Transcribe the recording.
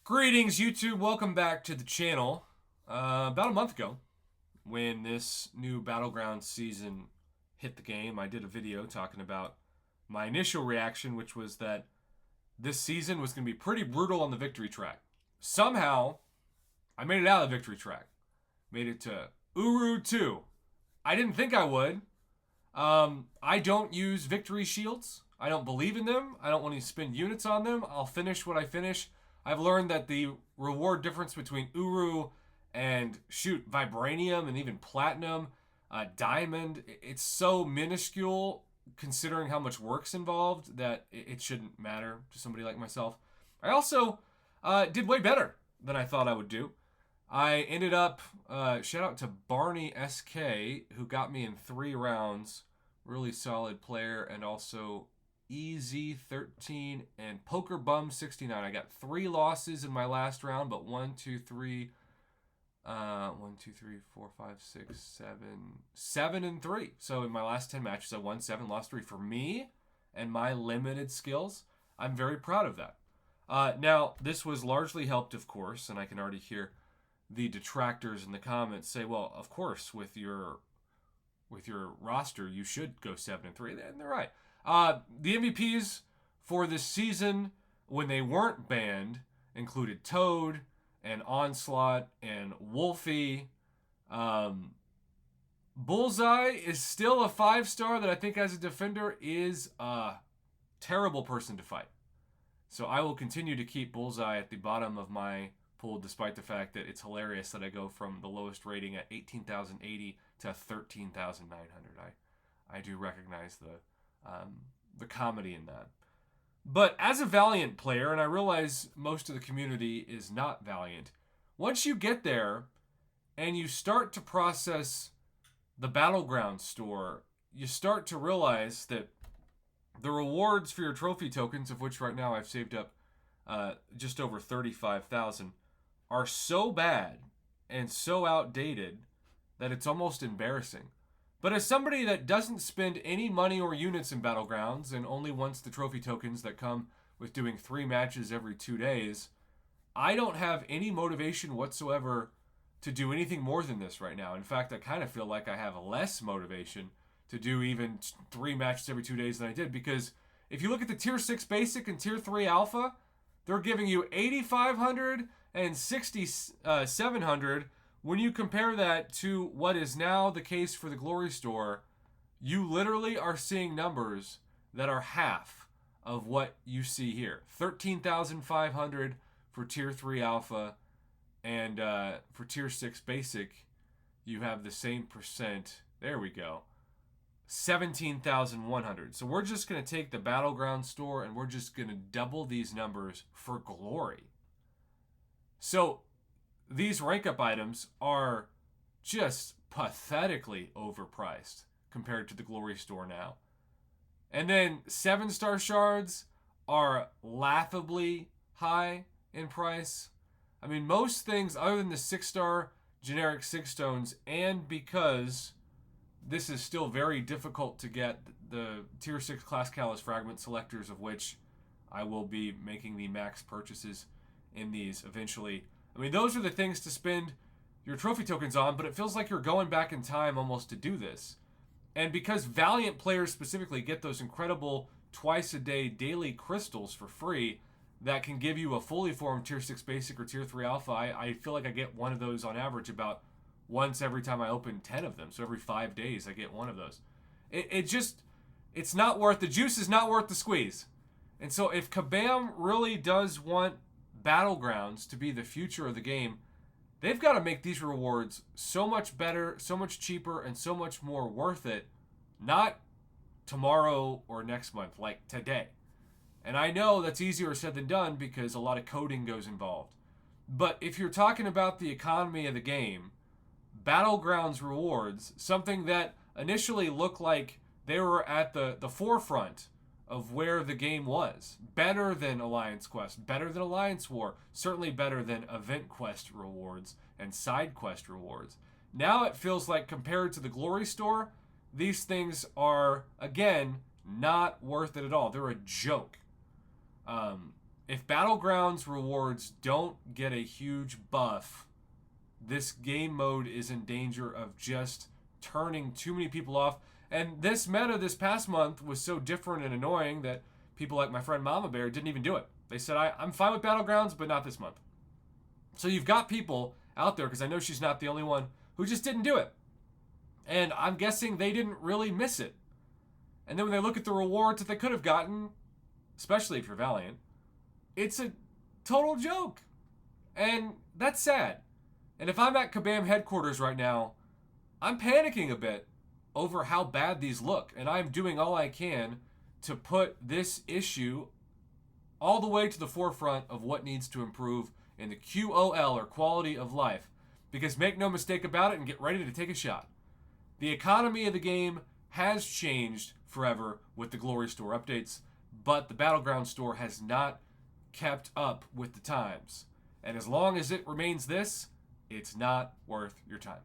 Greetings, YouTube. Welcome back to the channel. About a month ago, when this new Battlegrounds season hit the game, I did a video talking about my initial reaction, which was that this season was going to be pretty brutal on the victory track. Somehow, I made it out of the victory track. Made it to Uru 2. I didn't think I would. I don't use victory shields. I don't believe in them. I don't want to spend units on them. I'll finish what I finish. I've learned that the reward difference between Uru and Vibranium and even Platinum, Diamond, it's so minuscule considering how much work's involved that it shouldn't matter to somebody like myself. I also did way better than I thought I would do. I ended up, shout out to Barney SK, who got me in 3 rounds. Really solid player, and also EZ13 and Poker Bum 69. I got 3 losses in my last round, but 1, 2, 3, 1, 2, 3, 4, 5, 6, 7, 7 and 3. So in my last 10 matches, I won 7, lost 3. For me and my limited skills, I'm very proud of that. Now, this was largely helped, of course, and I can already hear the detractors in the comments say, well, of course, with your roster, you should go 7 and 3. And they're right. The MVPs for this season, when they weren't banned, included Toad and Onslaught and Wolfie. Bullseye is still a 5-star that I think as a defender is a terrible person to fight. So I will continue to keep Bullseye at the bottom of my pool, despite the fact that it's hilarious that I go from the lowest rating at 18,080 to 13,900. I do recognize the comedy in that. But as a Valiant player, and I realize most of the community is not Valiant, once you get there and you start to process the Battlegrounds store, you start to realize that the rewards for your trophy tokens, of which right now I've saved up just over 35,000, are so bad and so outdated that it's almost embarrassing. But as somebody that doesn't spend any money or units in Battlegrounds and only wants the trophy tokens that come with doing 3 matches every 2 days, I don't have any motivation whatsoever to do anything more than this right now. In fact, I kind of feel like I have less motivation to do even 3 matches every 2 days than I did, because if you look at the Tier 6 Basic and Tier 3 Alpha, they're giving you 8,500 and 6,700. When you compare that to what is now the case for the Glory Store, you literally are seeing numbers that are half of what you see here. 13,500 for Tier 3 Alpha, and for Tier 6 Basic, you have the same percent. There we go. 17,100. So we're just going to take the Battleground store and we're just going to double these numbers for glory. So these rank up items are just pathetically overpriced compared to the Glory store now. And then 7-star shards are laughably high in price. I mean, most things other than the 6-star generic 6 stones, and because this is still very difficult to get, the Tier 6 Class Callus Fragment selectors, of which I will be making the max purchases in these eventually. I mean, those are the things to spend your trophy tokens on, but it feels like you're going back in time almost to do this. And because Valiant players specifically get those incredible twice-a-day daily crystals for free that can give you a fully formed Tier 6 Basic or Tier 3 Alpha, I feel like I get one of those on average about once every time I open 10 of them. So every 5 days I get one of those. It's not worth, the juice is not worth the squeeze. And so if Kabam really does want Battlegrounds to be the future of the game, they've got to make these rewards so much better, so much cheaper, and so much more worth it. Not tomorrow or next month, like today. And I know that's easier said than done because a lot of coding goes involved. But if you're talking about the economy of the game, Battlegrounds rewards, something that initially looked like they were at the forefront of where the game was. Better than Alliance Quest, better than Alliance War, certainly better than Event Quest rewards and Side Quest rewards. Now it feels like, compared to the Glory Store, these things are, again, not worth it at all. They're a joke. if Battlegrounds rewards don't get a huge buff, this game mode is in danger of just turning too many people off. And this meta this past month was so different and annoying that people like my friend Mama Bear didn't even do it. They said, I'm fine with Battlegrounds, but not this month. So you've got people out there, because I know she's not the only one, who just didn't do it. And I'm guessing they didn't really miss it. And then when they look at the rewards that they could have gotten, especially if you're Valiant, it's a total joke. And that's sad. And if I'm at Kabam headquarters right now, I'm panicking a bit over how bad these look. And I'm doing all I can to put this issue all the way to the forefront of what needs to improve in the QOL, or quality of life. Because make no mistake about it, and get ready to take a shot, the economy of the game has changed forever with the Glory Store updates, but the Battleground Store has not kept up with the times. And as long as it remains this, it's not worth your time.